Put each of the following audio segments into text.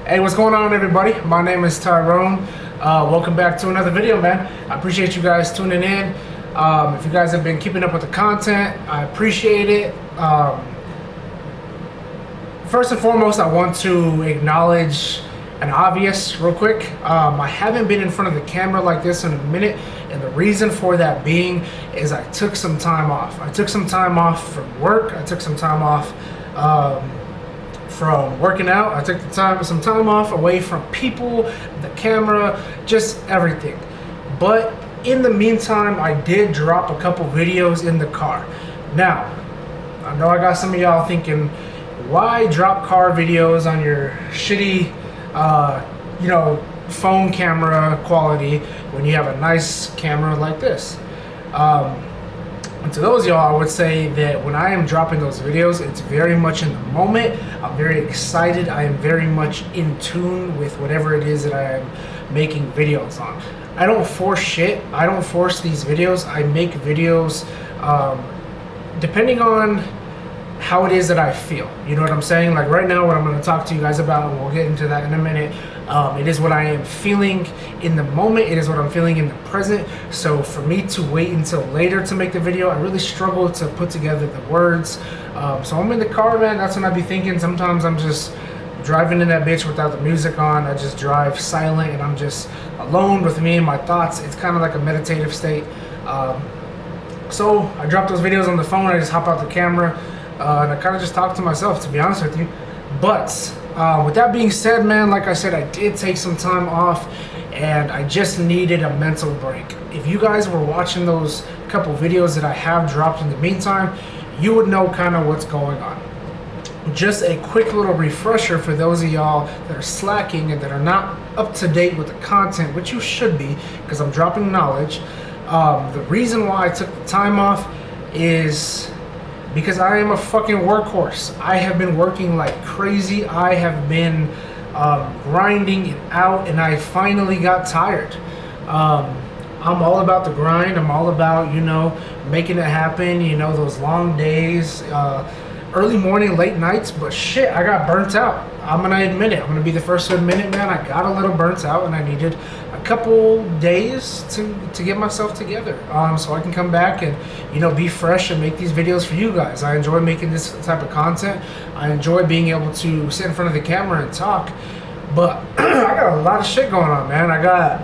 Hey, what's going on, everybody? My name is Tyrone. Welcome back to another video, man. I appreciate you guys tuning in. If you guys have been keeping up with the content, I appreciate it. First and foremost, I want to acknowledge an obvious real quick. I haven't been in front of the camera like this in a minute, and the reason for that being is I took some time off. I took some time off from work. I took some time off from working out. I took some time off away from people, the camera, just everything. But in the meantime, I did drop a couple videos in the car. Now, I know I got some of y'all thinking, why drop car videos on your shitty phone camera quality when you have a nice camera like this? And to those of y'all, I would say that when I am dropping those videos, it's very much in the moment. I'm very excited. I am very much in tune with whatever it is that I am making videos on. I don't force shit. I don't force these videos. I make videos depending on how it is that I feel. You know what I'm saying? Like right now, what I'm going to talk to you guys about, and we'll get into that in a minute, it is what I am feeling in the moment. It is what I'm feeling in the present. So for me to wait until later to make the video, I really struggle to put together the words. So I'm in the car, man. That's when I be thinking. Sometimes I'm just driving in that bitch without the music on. I just drive silent and I'm just alone with me and my thoughts. It's kind of like a meditative state. So I drop those videos on the phone. I just hop out the camera. And I kind of just talk to myself, to be honest with you. But with that being said, man, like I said, I did take some time off and I just needed a mental break. If you guys were watching those couple videos that I have dropped in the meantime, you would know kind of what's going on. Just a quick little refresher for those of y'all that are slacking and that are not up to date with the content, which you should be, because I'm dropping knowledge. The reason why I took the time off is because I am a fucking workhorse. I have been working like crazy. I have been grinding it out, and I finally got tired. I'm all about the grind. I'm all about, making it happen, those long days, early morning, late nights. But shit, I got burnt out. I'm gonna admit it. I'm gonna be the first to admit it, man. I got a little burnt out, and I needed a couple days to get myself together, so I can come back and be fresh and make these videos for you guys. I enjoy making this type of content. I enjoy being able to sit in front of the camera and talk. But I got a lot of shit going on, man. I got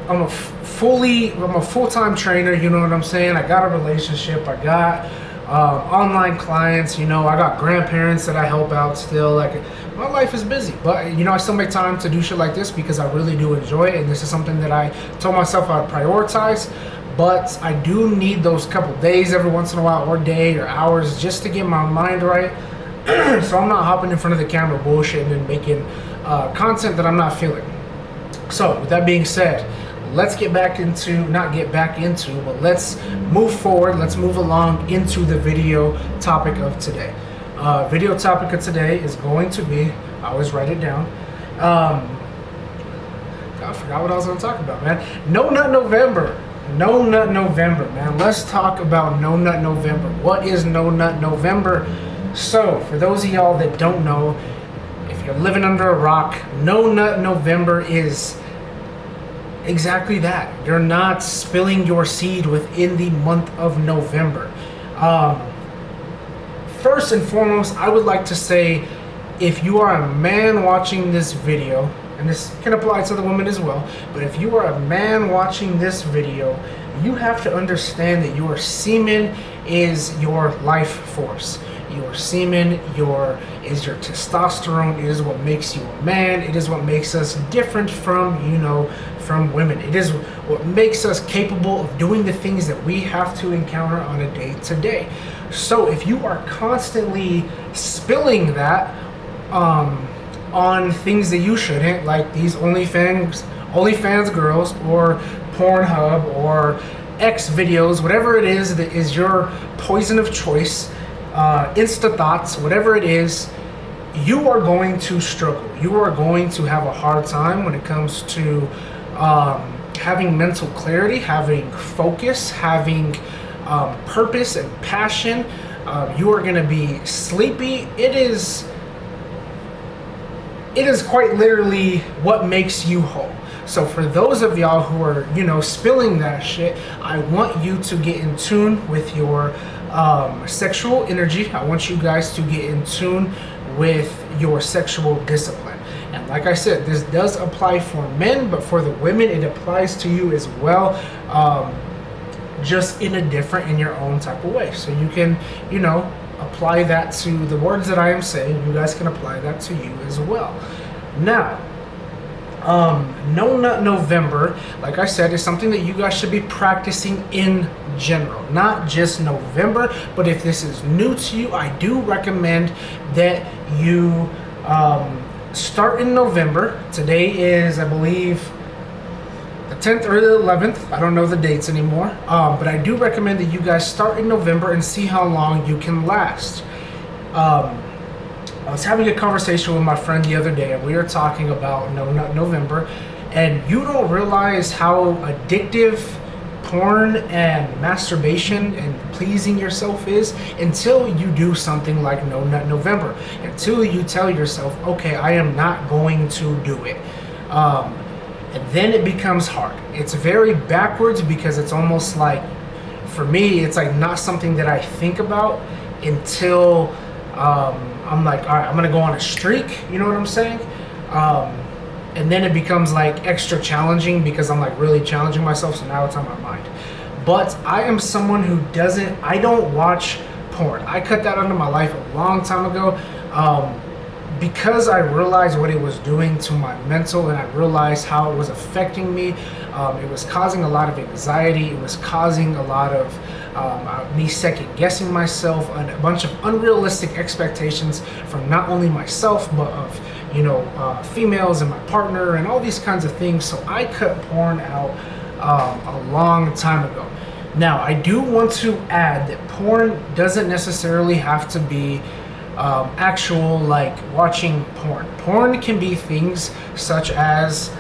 I'm a full-time trainer. You know what I'm saying? I got a relationship. I got online clients. I got grandparents that I help out still. Like, my life is busy, but I still make time to do shit like this because I really do enjoy it, and this is something that I told myself I'd prioritize. But I do need those couple days every once in a while, or day or hours, just to get my mind right. So I'm not hopping in front of the camera bullshitting and making content that I'm not feeling. So with that being said, let's but let's move forward. Let's move along into the video topic of today. Video topic of today is going to be, I always write it down. I forgot what I was going to talk about, man. No Nut November. No Nut November, man. Let's talk about No Nut November. What is No Nut November? So, for those of y'all that don't know, if you're living under a rock, No Nut November is exactly that. You're not spilling your seed within the month of November. First and foremost, I would like to say, if you are a man watching this video, and this can apply to the women as well, but if you are a man watching this video, you have to understand that your semen is your life force. Your semen is your testosterone. It is what makes you a man. It is what makes us different from from women. It is what makes us capable of doing the things that we have to encounter on a day-to-day. So if you are constantly spilling that on things that you shouldn't, like these OnlyFans girls, or Pornhub, or X videos, whatever it is that is your poison of choice, Insta thoughts, whatever it is, you are going to struggle. You are going to have a hard time when it comes to having mental clarity, having focus, having purpose and passion. You are going to be sleepy. it is quite literally what makes you whole. So for those of y'all who are, you know, spilling that shit, I want you to get in tune with your sexual energy. I want you guys to get in tune with your sexual discipline. And like I said, this does apply for men, but for the women, it applies to you as well, just in your own type of way. So you can, you know, apply that to the words that I am saying. You guys can apply that to you as well. Now, No Nut November, like I said, is something that you guys should be practicing in general, not just November. But if this is new to you, I do recommend that you start in November. Today is, I believe, the 10th or the 11th. I don't know the dates anymore. But I do recommend that you guys start in November and see how long you can last. I was having a conversation with my friend the other day, and we were talking about No Nut November, and you don't realize how addictive porn and masturbation and pleasing yourself is until you do something like No Nut November, until you tell yourself, okay, I am not going to do it. And then it becomes hard. It's very backwards, because it's almost like, for me, it's like not something that I think about until I'm like, all right, I'm gonna go on a streak, you know what I'm saying? And then it becomes like extra challenging, because I'm like really challenging myself, so now it's on my mind. But I am someone who I don't watch porn. I cut that out of my life a long time ago, because I realized what it was doing to my mental, and I realized how it was affecting me. It was causing a lot of anxiety. It was causing a lot of me second guessing myself, and a bunch of unrealistic expectations from not only myself, but of, you know, females and my partner and all these kinds of things. So I cut porn out a long time ago. Now, I do want to add that porn doesn't necessarily have to be actual, like, watching porn. Porn can be things such as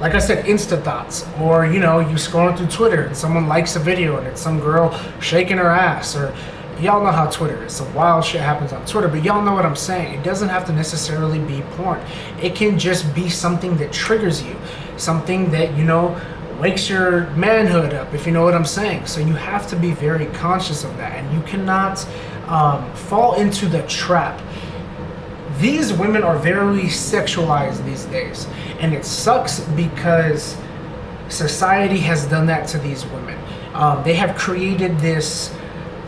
like I said, Insta thoughts, or, you know, you scrolling through Twitter and someone likes a video and it's some girl shaking her ass, or y'all know how Twitter is. Some wild shit happens on Twitter, but y'all know what I'm saying. It doesn't have to necessarily be porn. It can just be something that triggers you, something that, you know, wakes your manhood up, if you know what I'm saying. So you have to be very conscious of that, and you cannot fall into the trap. These women are very sexualized these days, and it sucks because society has done that to these women. They have created this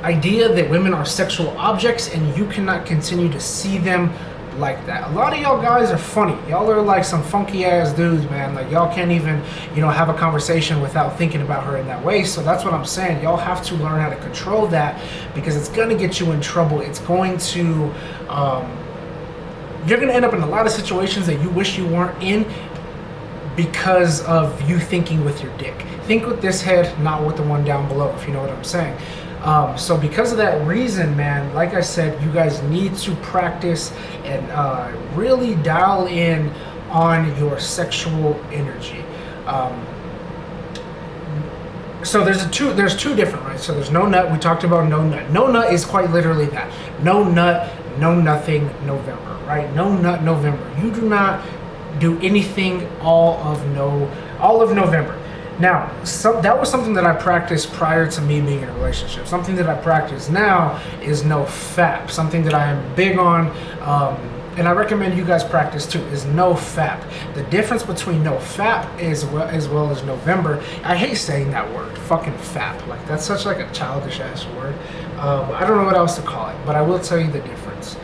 idea that women are sexual objects, and you cannot continue to see them like that. A lot of y'all guys are funny. Y'all are like some funky ass dudes, man. Like, y'all can't even, you know, have a conversation without thinking about her in that way. So that's what I'm saying. Y'all have to learn how to control that, because it's gonna get you in trouble. It's going to you're going to end up in a lot of situations that you wish you weren't in, because of you thinking with your dick. Think with this head, not with the one down below, if you know what I'm saying. So because of that reason, man, like I said, you guys need to practice and really dial in on your sexual energy. So there's two different, right? So there's No Nut. We talked about No Nut. No Nut is quite literally that. No nut, no nothing November. Right? No Nut November. You do not do anything all of November. Now, that was something that I practiced prior to me being in a relationship. Something that I practice now is no fap. Something that I am big on, and I recommend you guys practice too, is no fap. The difference between no fap as well as November, I hate saying that word, fucking fap. Like, that's such like a childish ass word. I don't know what else to call it, but I will tell you the difference.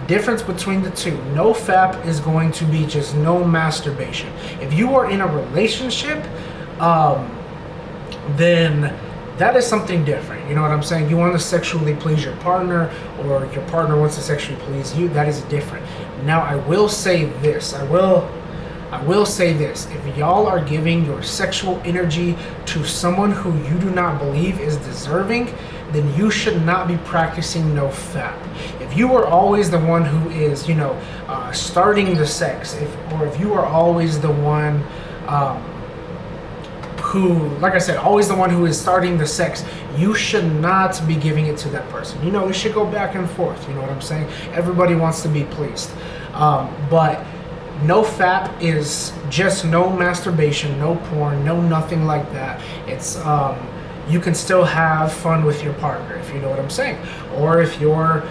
Difference between the two. No fap is going to be just no masturbation. If you are in a relationship, then that is something different. You know what I'm saying? You want to sexually please your partner, or your partner wants to sexually please you. That is different. Now, I will say this. I will say this. If y'all are giving your sexual energy to someone who you do not believe is deserving, then you should not be practicing no fap. If you are always the one who is, you know, starting the sex, or if you are always the one who, like I said, always the one who is starting the sex, you should not be giving it to that person. You know, it should go back and forth. You know what I'm saying? Everybody wants to be pleased. But no FAP is just no masturbation, no porn, no nothing like that. It's you can still have fun with your partner, if you know what I'm saying. Or if you're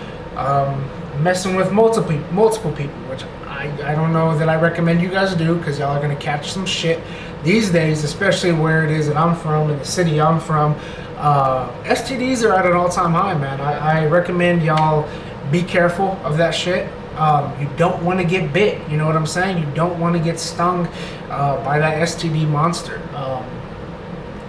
messing with multiple people, which I don't know that I recommend you guys do, because y'all are gonna catch some shit these days, especially where it is that I'm from, in the city I'm from. STDs are at an all-time high, man. I recommend y'all be careful of that shit. You don't want to get bit, you know what I'm saying? You don't want to get stung by that STD monster.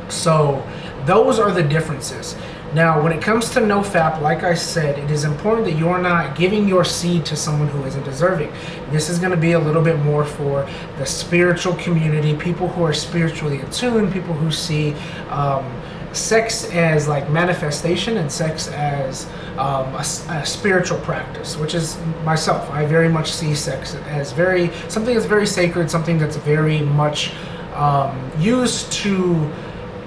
So those are the differences. Now, when it comes to NoFap, like I said, it is important that you're not giving your seed to someone who isn't deserving. This is going to be a little bit more for the spiritual community, people who are spiritually attuned, people who see sex as like manifestation and sex as a spiritual practice, which is myself. I very much see sex as something that's very sacred, something that's very much used to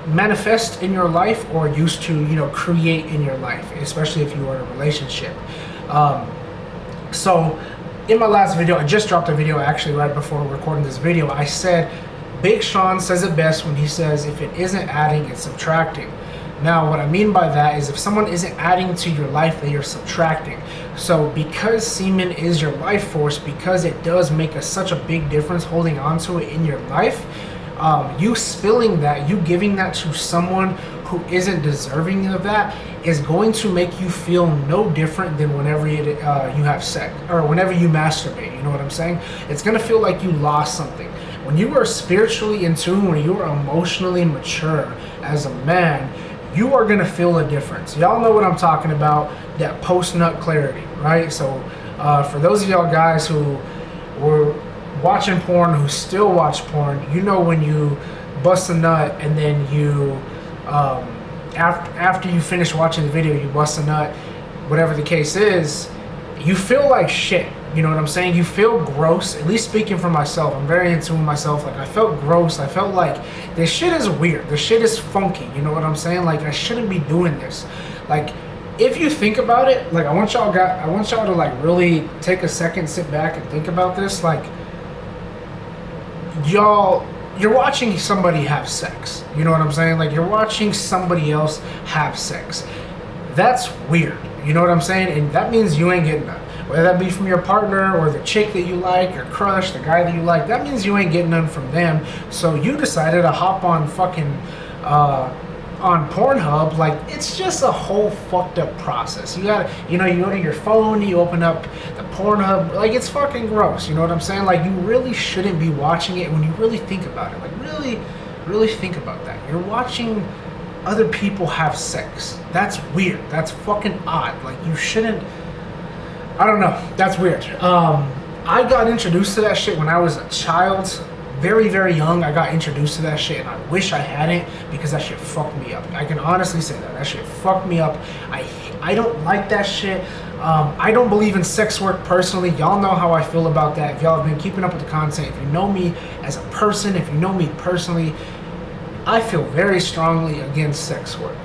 manifest in your life, or used to, you know, create in your life, especially if you are in a relationship. So in my last video, I just dropped a video actually right before recording this video. I said Big Sean says it best when he says, if it isn't adding, it's subtracting. Now, what I mean by that is if someone isn't adding to your life, then you're subtracting. So because semen is your life force, because it does make such a big difference holding on to it in your life, you spilling that, you giving that to someone who isn't deserving of that, is going to make you feel no different than whenever you have sex, or whenever you masturbate. You know what I'm saying? It's going to feel like you lost something. When you are spiritually in tune, when you are emotionally mature as a man, you are going to feel a difference. Y'all know what I'm talking about, that post-nut clarity, right? So for those of y'all guys who were watching porn, who still watch porn, you know when you bust a nut and then you, after you finish watching the video, you bust a nut, whatever the case is, you feel like shit. You know what I'm saying? You feel gross. At least speaking for myself, I'm very in tune with myself. Like, I felt gross. I felt like this shit is weird. This shit is funky. You know what I'm saying? Like, I shouldn't be doing this. Like, if you think about it, like, I want y'all to like really take a second, sit back and think about this. Like, you're watching somebody have sex. You know what I'm saying? Like, you're watching somebody else have sex. That's weird. You know what I'm saying? And that means you ain't getting none. Whether that be from your partner or the chick that you like, your crush, the guy that you like, that means you ain't getting none from them. So you decided to hop on fucking on Pornhub. Like, it's just a whole fucked up process. You gotta, you know, you go to your phone, you open up the Pornhub, like, it's fucking gross. You know what I'm saying? Like, you really shouldn't be watching it when you really think about it. Like, really think about that. You're watching other people have sex. That's weird. That's fucking odd. Like, you shouldn't. I don't know. That's weird. I got introduced to that shit when I was a child. Very, very young, I got introduced to that shit, and I wish I hadn't, because that shit fucked me up. I can honestly say that. That shit fucked me up. I don't like that shit. I don't believe in sex work personally. Y'all know how I feel about that. If y'all have been keeping up with the content, if you know me as a person, if you know me personally, I feel very strongly against sex work.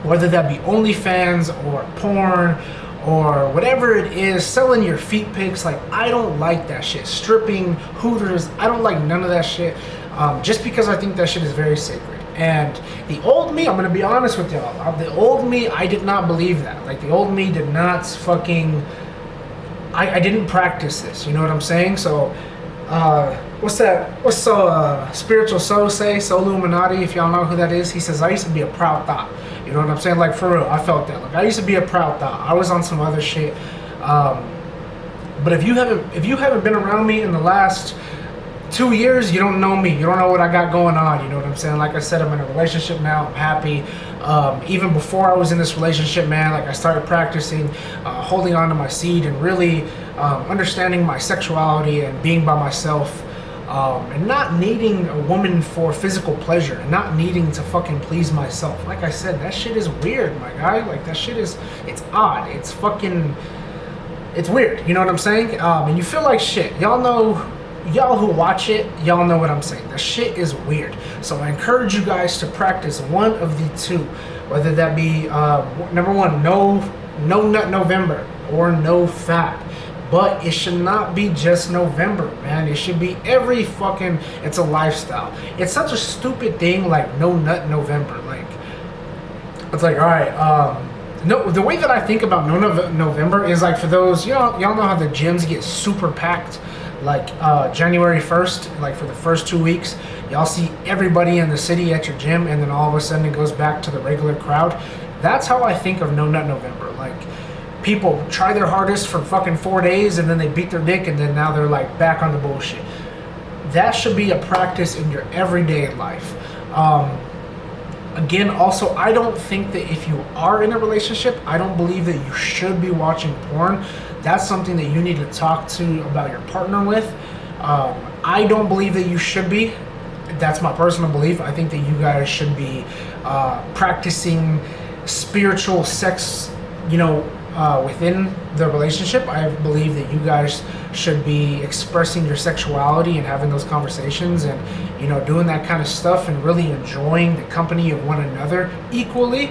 Whether that be OnlyFans or porn, or whatever it is, selling your feet pics, like, I don't like that shit. Stripping, Hooters, I don't like none of that shit, just because I think that shit is very sacred. And the old me, I'm gonna be honest with y'all, the old me, I did not believe that. Like, the old me did not fucking, I didn't practice this, you know what I'm saying? So, what's Spiritual Soul say, Soul Illuminati, if y'all know who that is, he says, I used to be a proud thought. You know what I'm saying? Like, for real, I felt that. Like, I used to be a proud thought. I was on some other shit. But if you haven't been around me in the last 2 years, you don't know me. You don't know what I got going on. You know what I'm saying? Like I said, I'm in a relationship now. I'm happy. Even before I was in this relationship, man, like, I started practicing holding on to my seed and really understanding my sexuality and being by myself. And not needing a woman for physical pleasure, and not needing to fucking please myself. Like I said, that shit is weird, my guy. Like, that shit is, it's odd. It's fucking, it's weird. You know what I'm saying? And you feel like shit. Y'all know y'all who watch it, y'all know what I'm saying. The shit is weird. So I encourage you guys to practice one of the two, whether that be number one, no nut November or no fap. But it should not be just November, man. It should be every fucking. It's a lifestyle. It's such a stupid thing, like no nut November. Like it's like, all right. No, the way that I think about November is like, for those y'all know how the gyms get super packed, like January 1st, like for the first 2 weeks, y'all see everybody in the city at your gym, and then all of a sudden it goes back to the regular crowd. That's how I think of no nut November. Like, people try their hardest for fucking 4 days, and then they beat their dick, and then now they're like back on the bullshit. That should be a practice in your everyday life. Again, also, I don't think that if you are in a relationship, I don't believe that you should be watching porn. That's something that you need to talk to about your partner with. I don't believe that you should be. That's my personal belief. I think that you guys should be practicing spiritual sex, within the relationship. I believe that you guys should be expressing your sexuality and having those conversations, and doing that kind of stuff, and really enjoying the company of one another equally.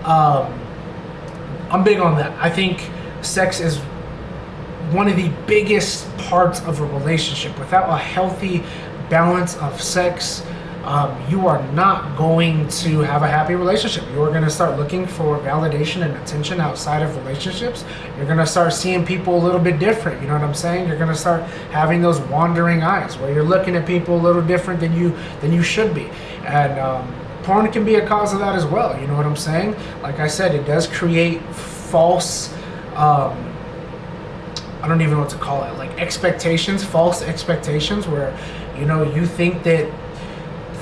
I'm big on that. I think sex is one of the biggest parts of a relationship. Without a healthy balance of sex, you are not going to have a happy relationship. You're going to start looking for validation and attention outside of relationships. You're going to start seeing people a little bit different. You know what I'm saying? You're going to start having those wandering eyes where you're looking at people a little different than you should be. And porn can be a cause of that as well. You know what I'm saying? Like I said, it does create false, I don't even know what to call it, like expectations, false expectations, where you think that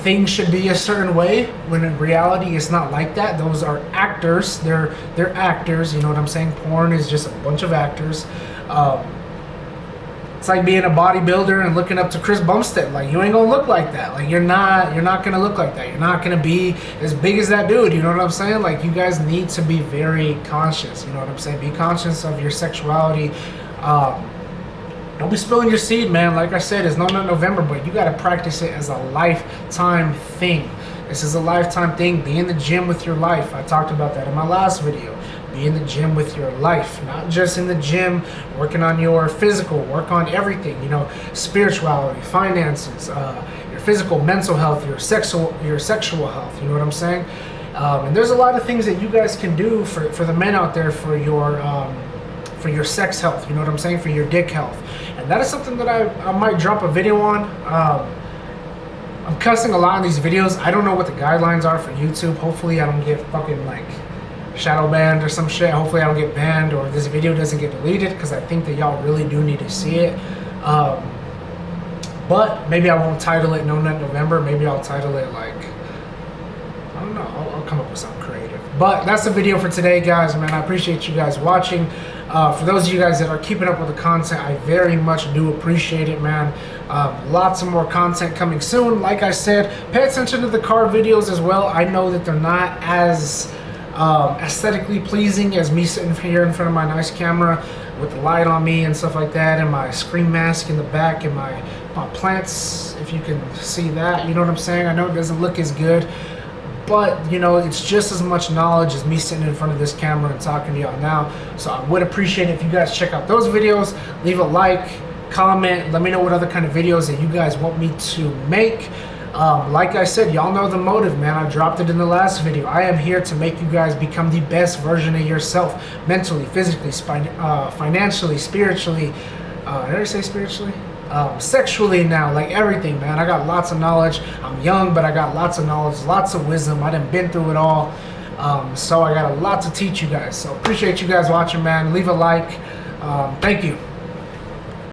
things should be a certain way, when in reality it's not like that. Those are actors. They're actors. You know what I'm saying? Porn is just a bunch of actors. It's like being a bodybuilder and looking up to Chris Bumstead. Like, you ain't gonna look like that. Like, you're not gonna look like that. You're not gonna be as big as that dude. You know what I'm saying? Like, you guys need to be very conscious. You know what I'm saying? Be conscious of your sexuality. Don't be spilling your seed, man. Like I said, it's no November, but you got to practice it as a lifetime thing. This is a lifetime thing. Be in the gym with your life. I talked about that in my last video. Be in the gym with your life, not just in the gym working on your physical. Work on everything, spirituality, finances, your physical, mental health, your sexual health. You know what I'm saying? And there's a lot of things that you guys can do for the men out there, for your sex health, you know what I'm saying, for your dick health. And that is something that I might drop a video on. I'm cussing a lot in these videos. I don't know what the guidelines are for YouTube. Hopefully I don't get fucking like shadow banned or some shit. Hopefully I don't get banned, or this video doesn't get deleted, because I think that y'all really do need to see it. But maybe I won't title it No Nut November. Maybe I'll title it like, I don't know, I'll come up with something creative. But that's the video for today, guys, man. I appreciate you guys watching. For those of you guys that are keeping up with the content, I very much do appreciate it, man. Lots of more content coming soon. Like I said, pay attention to the car videos as well. I know that they're not as aesthetically pleasing as me sitting here in front of my nice camera with the light on me and stuff like that, and my screen mask in the back, and my plants, if you can see that. You know what I'm saying? I know it doesn't look as good, but it's just as much knowledge as me sitting in front of this camera and talking to y'all now. So I would appreciate it if you guys check out those videos. Leave a like, comment, let me know what other kind of videos that you guys want me to make. Like I said, y'all know the motive, man. I dropped it in the last video. I am here to make you guys become the best version of yourself, mentally, physically, financially, spiritually. Did I say spiritually? Sexually now, like everything, man. I got lots of knowledge. I'm young, but I got lots of knowledge, lots of wisdom. I done been through it all. So I got a lot to teach you guys. So appreciate you guys watching, man. Leave a like. Thank you.